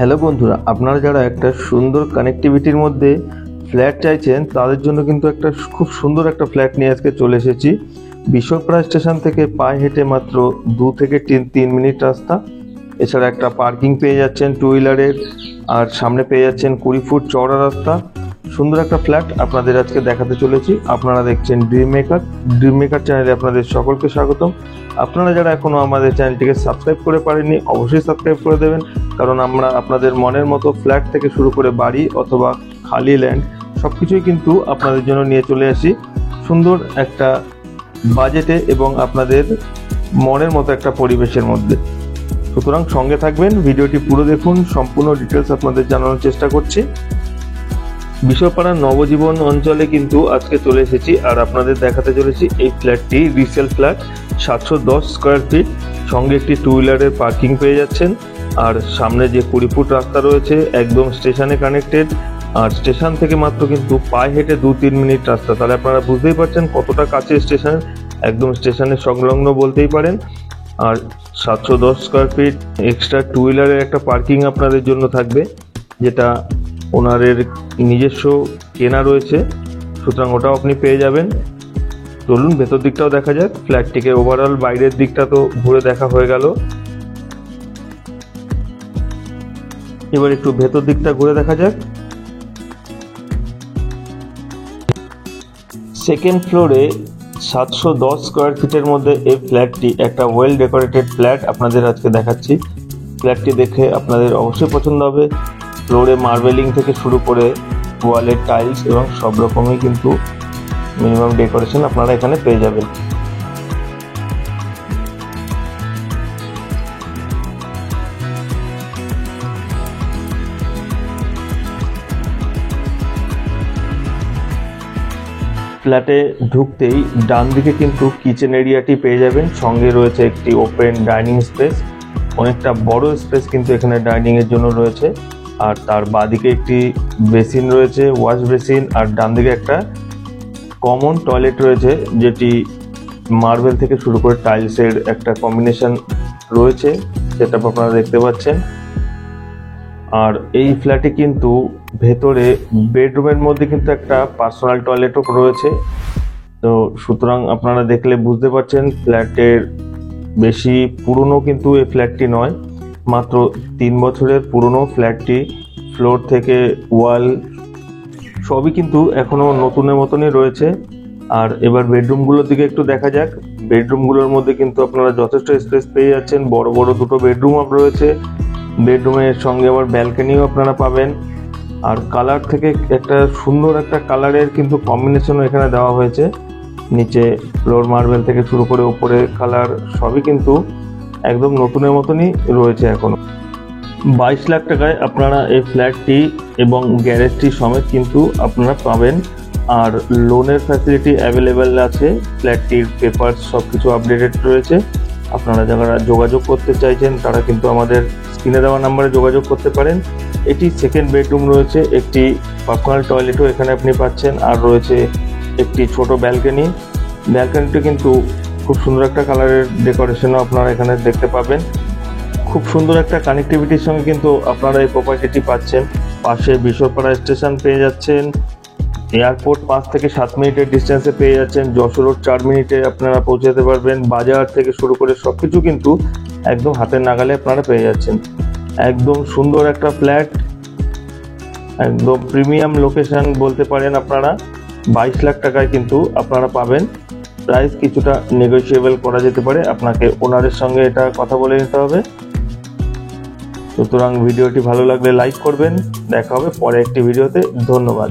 Hello বন্ধুরা, আপনারা যারা একটা সুন্দর কানেক্টিভিটির মধ্যে ফ্ল্যাট চাইছেন তাদের জন্য কিন্তু একটা খুব সুন্দর একটা ফ্ল্যাট নিয়ে আজকে চলে এসেছি। বিশ্বপ্রায় স্টেশন থেকে পায়ে হেঁটে মাত্র 2 থেকে 3 মিনিট রাস্তা। এছাড়া একটা পার্কিং পেয়ে যাচ্ছেন টু হুইলারের, আর সামনে পেয়ে যাচ্ছেন 20 ফুট চওড়া রাস্তা। সুন্দর একটা ফ্ল্যাট আপনাদের আজকে দেখাতে চলেছি। আপনারা দেখছেন ড্রিম মেকার চ্যানেলে আপনাদের সকলকে স্বাগতম। আপনারা যারা এখনও আমাদের চ্যানেলটিকে সাবস্ক্রাইব করে পারেননি অবশ্যই সাবস্ক্রাইব করে দেবেন, কারণ আমরা আপনাদের মনের মতো ফ্ল্যাট থেকে শুরু করে বাড়ি অথবা খালি ল্যান্ড সব কিছুই কিন্তু আপনাদের জন্য নিয়ে চলে আসি সুন্দর একটা বাজেটে এবং আপনাদের মনের মতো একটা পরিবেশের মধ্যে। সুতরাং সঙ্গে থাকবেন, ভিডিওটি পুরো দেখুন, সম্পূর্ণ ডিটেলস আপনাদের জানানোর চেষ্টা করছি। বিশ্বপাড়ার নবজীবন অঞ্চলে কিন্তু আজকে চলে এসেছি আর আপনাদের দেখাতে চলেছি এই ফ্ল্যাটটি রিসেল ফ্ল্যাট 710 স্কোয়ার ফিট, সঙ্গে একটি টু হুইলারের পার্কিং পেয়ে যাচ্ছেন। আর সামনে যে 20 ফুট রাস্তা রয়েছে একদম স্টেশনে কানেক্টেড, আর স্টেশন থেকে মাত্র কিন্তু পায়ে হেঁটে 2-3 মিনিট রাস্তা। তাহলে আপনারা বুঝতেই পারছেন কতটা কাছে স্টেশন, একদম স্টেশনের সংলগ্ন বলতেই পারেন। আর 710 স্কোয়ার ফিট এক্সট্রা টু হুইলারের একটা পার্কিং আপনাদের জন্য থাকবে, যেটা ওনারের নিজস্ব কেনা রয়েছে, সুতরাং ওটাও আপনি পেয়ে যাবেন। চলুন ভেতর দিকটাও দেখা যাক। ফ্ল্যাটটিকে ওভারঅল বাইরের দিকটা তো ঘুরে দেখা হয়ে গেল, এবার একটু ভেতর দিকটা ঘুরে দেখা যাক। সেকেন্ড ফ্লোরে 710 স্কোয়ার ফিটের মধ্যে এই ফ্ল্যাটটি একটা ওয়েল ডেকোরেটেড ফ্ল্যাট আপনাদের আজকে দেখাচ্ছি। ফ্ল্যাটটি দেখে আপনাদের অবশ্যই পছন্দ হবে। ফ্লোরে মার্বেলিং থেকে শুরু করে ওয়ালের টাইলস এবং সব রকমই কিন্তু মিনিমাম ডেকোরেশন আপনারা এখানে পেয়ে যাবেন। ফ্ল্যাটে ঢুকতেই ডান দিকে কিন্তু কিচেন এরিয়াটি পেয়ে যাবেন, সঙ্গে রয়েছে একটি ওপেন ডাইনিং স্পেস, অনেকটা বড় স্পেস কিন্তু এখানে ডাইনিং এর জন্য রয়েছে। আর তার বাঁদিকে একটি বেসিন রয়েছে, ওয়াশ বেসিন, আর ডান দিকে একটা কমন টয়লেট রয়েছে, যেটি মার্বেল থেকে শুরু করে টাইলসের একটা কম্বিনেশন রয়েছে, সেটা আপনারা দেখতে পাচ্ছেন। আর এই ফ্ল্যাটে কিন্তু ভেতরে বেডরুমের মধ্যে কিন্তু একটা পার্সোনাল টয়লেটও রয়েছে। তো সুতরাং আপনারা দেখলে বুঝতে পারছেন ফ্ল্যাটের বেশি পুরনো কিন্তু এই ফ্ল্যাটটি নয়, মাত্র 3 বছরের পুরনো ফ্ল্যাটটি। ফ্লোর থেকে ওয়াল সবই কিন্তু এখনো নতুনের মতনই রয়েছে। আর এবার বেডরুমগুলোর দিকে একটু দেখা যাক। বেডরুমগুলোর মধ্যে কিন্তু আপনারা যথেষ্ট স্পেস পেয়ে যাচ্ছেন, বড় বড় 2টো বেডরুম রয়েছে। বেডরুমের সঙ্গে আবার ব্যালকনিও আপনারা পাবেন। আর কালার থেকে একটা সুন্দর একটা কালারের কিন্তু কম্বিনেশনও এখানে দেওয়া হয়েছে। নিচে ফ্লোর মার্বেল থেকে শুরু করে উপরে কালার সবই কিন্তু একদম নতুনের মতনই রয়েছে এখনো। 22 লাখ টাকায় আপনারা এই ফ্ল্যাটটি এবং গ্যারেজটি সমেত কিন্তু আপনারা পাবেন। আর লোনের ফ্যাসিলিটি অ্যাভেলেবেল আছে, ফ্ল্যাটটির পেপার সব কিছু আপডেটেড রয়েছে। আপনারা যারা যোগাযোগ করতে চাইছেন তারা কিন্তু আমাদের স্ক্রিনে দেওয়া নাম্বারে যোগাযোগ করতে পারেন। এটি সেকেন্ড বেডরুম রয়েছে, একটি পার্সোনাল টয়লেটও এখানে আপনি পাচ্ছেন, আর রয়েছে একটি ছোট ব্যালকনি। ব্যালকনিটা কিন্তু খুব সুন্দর একটা কালারের ডেকোরেশনও আপনারা এখানে দেখতে পাবেন। খুব সুন্দর একটা কানেক্টিভিটির সঙ্গে কিন্তু আপনারা এই প্রপার্টিটি পাচ্ছেন। পাশে বিশ্বপাড়া স্টেশন পেয়ে যাচ্ছেন, এয়ারপোর্ট 5 থেকে 7 মিনিটের ডিস্টেন্সে পেয়ে যাচ্ছেন, যশোর রোড 4 মিনিটে আপনারা পৌঁছাতে পারবেন, বাজার থেকে শুরু করে সব কিছু কিন্তু একদম হাতের নাগালে আপনারা পেয়ে যাচ্ছেন। একদম সুন্দর একটা ফ্ল্যাট, একদম প্রিমিয়াম লোকেশন বলতে পারেন আপনারা। 22 লাখ টাকায় কিন্তু আপনারা পাবেন। প্রাইস কিছুটা নেগোশিয়েবল করা যেতে পারে, আপনাকে ওনারের সঙ্গে এটা কথা বলে নিতে হবে। সুতরাং ভিডিওটি ভালো লাগলে লাইক করবেন। দেখা হবে পরে একটি ভিডিওতে। ধন্যবাদ।